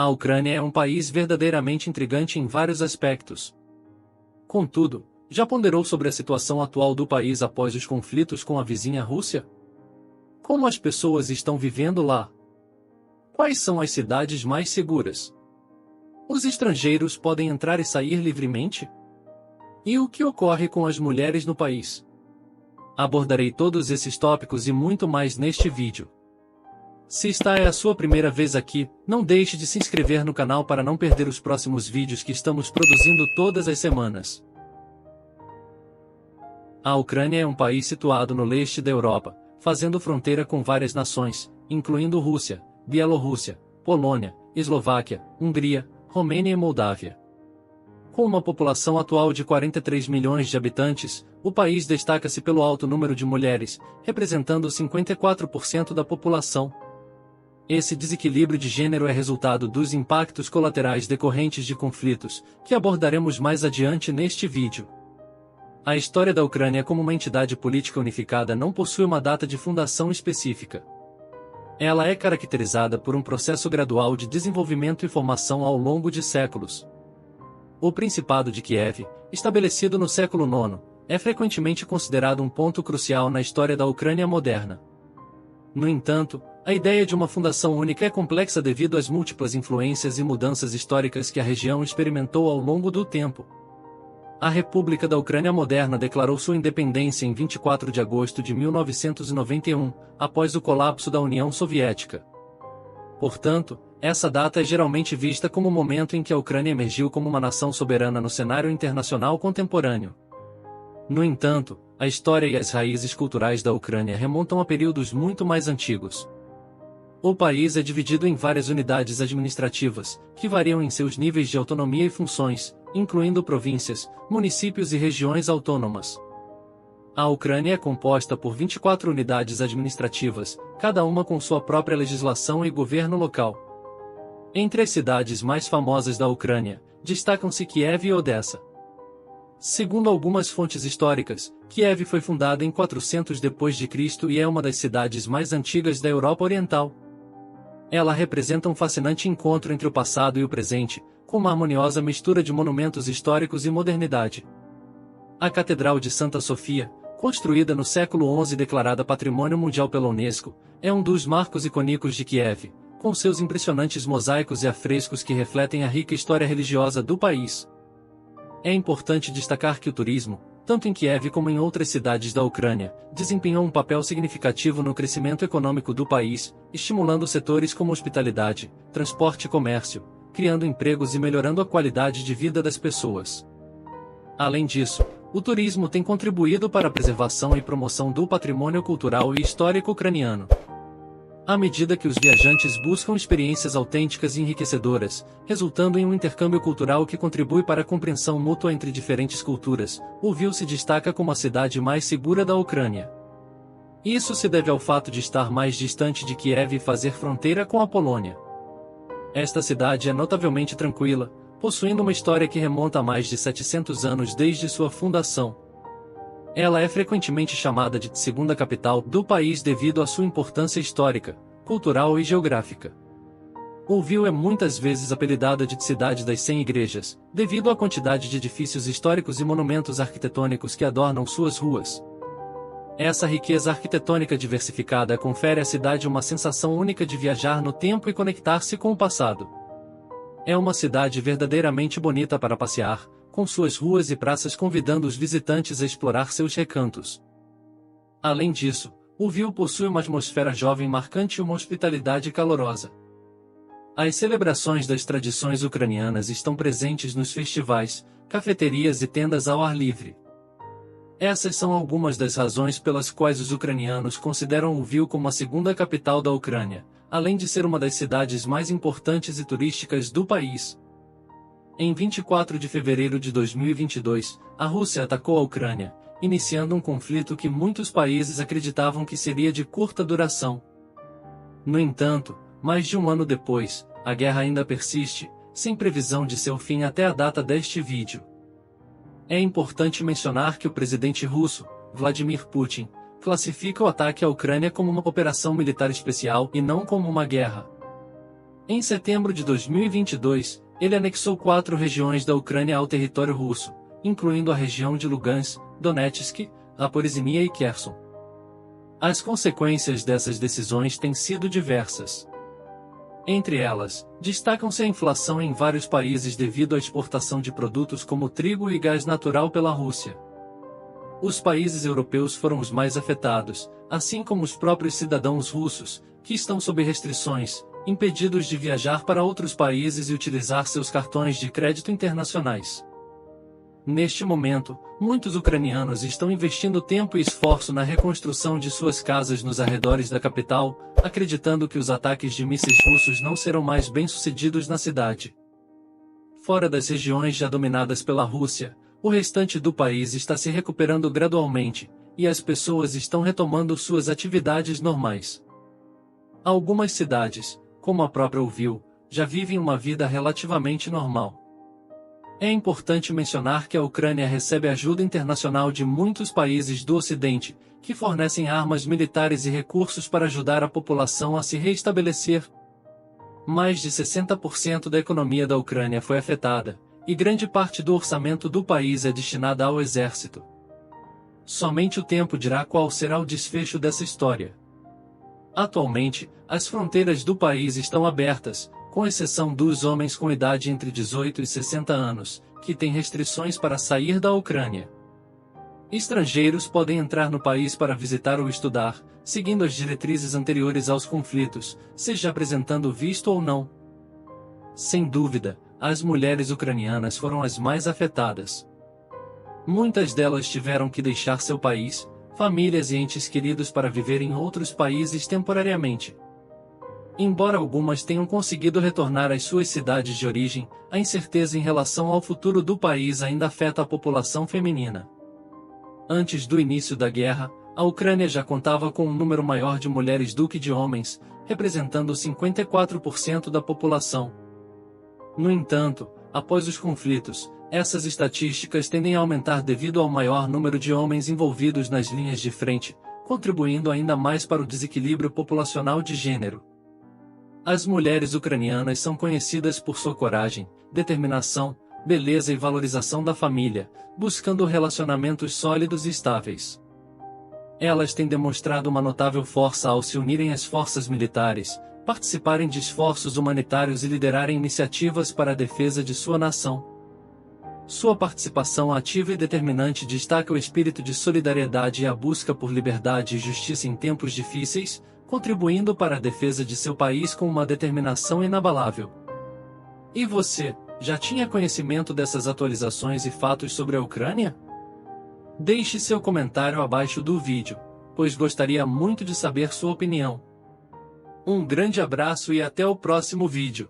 A Ucrânia é um país verdadeiramente intrigante em vários aspectos. Contudo, já ponderou sobre a situação atual do país após os conflitos com a vizinha Rússia? Como as pessoas estão vivendo lá? Quais são as cidades mais seguras? Os estrangeiros podem entrar e sair livremente? E o que ocorre com as mulheres no país? Abordarei todos esses tópicos e muito mais neste vídeo. Se esta é a sua primeira vez aqui, não deixe de se inscrever no canal para não perder os próximos vídeos que estamos produzindo todas as semanas. A Ucrânia é um país situado no leste da Europa, fazendo fronteira com várias nações, incluindo Rússia, Bielorrússia, Polônia, Eslováquia, Hungria, Romênia e Moldávia. Com uma população atual de 43 milhões de habitantes, o país destaca-se pelo alto número de mulheres, representando 54% da população. Esse desequilíbrio de gênero é resultado dos impactos colaterais decorrentes de conflitos, que abordaremos mais adiante neste vídeo. A história da Ucrânia como uma entidade política unificada não possui uma data de fundação específica. Ela é caracterizada por um processo gradual de desenvolvimento e formação ao longo de séculos. O Principado de Kiev, estabelecido no século IX, é frequentemente considerado um ponto crucial na história da Ucrânia moderna. No entanto, a ideia de uma fundação única é complexa devido às múltiplas influências e mudanças históricas que a região experimentou ao longo do tempo. A República da Ucrânia Moderna declarou sua independência em 24 de agosto de 1991, após o colapso da União Soviética. Portanto, essa data é geralmente vista como o momento em que a Ucrânia emergiu como uma nação soberana no cenário internacional contemporâneo. No entanto, a história e as raízes culturais da Ucrânia remontam a períodos muito mais antigos. O país é dividido em várias unidades administrativas, que variam em seus níveis de autonomia e funções, incluindo províncias, municípios e regiões autônomas. A Ucrânia é composta por 24 unidades administrativas, cada uma com sua própria legislação e governo local. Entre as cidades mais famosas da Ucrânia, destacam-se Kiev e Odessa. Segundo algumas fontes históricas, Kiev foi fundada em 400 d.C. e é uma das cidades mais antigas da Europa Oriental. Ela representa um fascinante encontro entre o passado e o presente, com uma harmoniosa mistura de monumentos históricos e modernidade. A Catedral de Santa Sofia, construída no século XI e declarada Patrimônio Mundial pela Unesco, é um dos marcos icônicos de Kiev, com seus impressionantes mosaicos e afrescos que refletem a rica história religiosa do país. É importante destacar que o turismo, tanto em Kiev como em outras cidades da Ucrânia, desempenhou um papel significativo no crescimento econômico do país, estimulando setores como hospitalidade, transporte e comércio, criando empregos e melhorando a qualidade de vida das pessoas. Além disso, o turismo tem contribuído para a preservação e promoção do patrimônio cultural e histórico ucraniano. À medida que os viajantes buscam experiências autênticas e enriquecedoras, resultando em um intercâmbio cultural que contribui para a compreensão mútua entre diferentes culturas, Lviv se destaca como a cidade mais segura da Ucrânia. Isso se deve ao fato de estar mais distante de Kiev e fazer fronteira com a Polônia. Esta cidade é notavelmente tranquila, possuindo uma história que remonta a mais de 700 anos desde sua fundação. Ela é frequentemente chamada de segunda capital do país devido à sua importância histórica, cultural e geográfica. Lviv é muitas vezes apelidada de cidade das 100 igrejas, devido à quantidade de edifícios históricos e monumentos arquitetônicos que adornam suas ruas. Essa riqueza arquitetônica diversificada confere à cidade uma sensação única de viajar no tempo e conectar-se com o passado. É uma cidade verdadeiramente bonita para passear, com suas ruas e praças convidando os visitantes a explorar seus recantos. Além disso, Lviv possui uma atmosfera jovem marcante e uma hospitalidade calorosa. As celebrações das tradições ucranianas estão presentes nos festivais, cafeterias e tendas ao ar livre. Essas são algumas das razões pelas quais os ucranianos consideram Lviv como a segunda capital da Ucrânia, além de ser uma das cidades mais importantes e turísticas do país. Em 24 de fevereiro de 2022, a Rússia atacou a Ucrânia, iniciando um conflito que muitos países acreditavam que seria de curta duração. No entanto, mais de um ano depois, a guerra ainda persiste, sem previsão de seu fim até a data deste vídeo. É importante mencionar que o presidente russo, Vladimir Putin, classifica o ataque à Ucrânia como uma operação militar especial e não como uma guerra. Em setembro de 2022, ele anexou 4 regiões da Ucrânia ao território russo, incluindo a região de Lugansk, Donetsk, Zaporizhia e Kherson. As consequências dessas decisões têm sido diversas. Entre elas, destacam-se a inflação em vários países devido à exportação de produtos como trigo e gás natural pela Rússia. Os países europeus foram os mais afetados, assim como os próprios cidadãos russos, que estão sob restrições, impedidos de viajar para outros países e utilizar seus cartões de crédito internacionais. Neste momento, muitos ucranianos estão investindo tempo e esforço na reconstrução de suas casas nos arredores da capital, acreditando que os ataques de mísseis russos não serão mais bem-sucedidos na cidade. Fora das regiões já dominadas pela Rússia, o restante do país está se recuperando gradualmente, e as pessoas estão retomando suas atividades normais. Algumas cidades, como a própria Lviv, já vivem uma vida relativamente normal. É importante mencionar que a Ucrânia recebe ajuda internacional de muitos países do Ocidente, que fornecem armas militares e recursos para ajudar a população a se reestabelecer. Mais de 60% da economia da Ucrânia foi afetada, e grande parte do orçamento do país é destinada ao exército. Somente o tempo dirá qual será o desfecho dessa história. Atualmente, as fronteiras do país estão abertas, com exceção dos homens com idade entre 18 e 60 anos, que têm restrições para sair da Ucrânia. Estrangeiros podem entrar no país para visitar ou estudar, seguindo as diretrizes anteriores aos conflitos, seja apresentando visto ou não. Sem dúvida, as mulheres ucranianas foram as mais afetadas. Muitas delas tiveram que deixar seu país, famílias e entes queridos para viver em outros países temporariamente. Embora algumas tenham conseguido retornar às suas cidades de origem, a incerteza em relação ao futuro do país ainda afeta a população feminina. Antes do início da guerra, a Ucrânia já contava com um número maior de mulheres do que de homens, representando 54% da população. No entanto, após os conflitos, essas estatísticas tendem a aumentar devido ao maior número de homens envolvidos nas linhas de frente, contribuindo ainda mais para o desequilíbrio populacional de gênero. As mulheres ucranianas são conhecidas por sua coragem, determinação, beleza e valorização da família, buscando relacionamentos sólidos e estáveis. Elas têm demonstrado uma notável força ao se unirem às forças militares, participarem de esforços humanitários e liderarem iniciativas para a defesa de sua nação. Sua participação ativa e determinante destaca o espírito de solidariedade e a busca por liberdade e justiça em tempos difíceis, contribuindo para a defesa de seu país com uma determinação inabalável. E você, já tinha conhecimento dessas atualizações e fatos sobre a Ucrânia? Deixe seu comentário abaixo do vídeo, pois gostaria muito de saber sua opinião. Um grande abraço e até o próximo vídeo.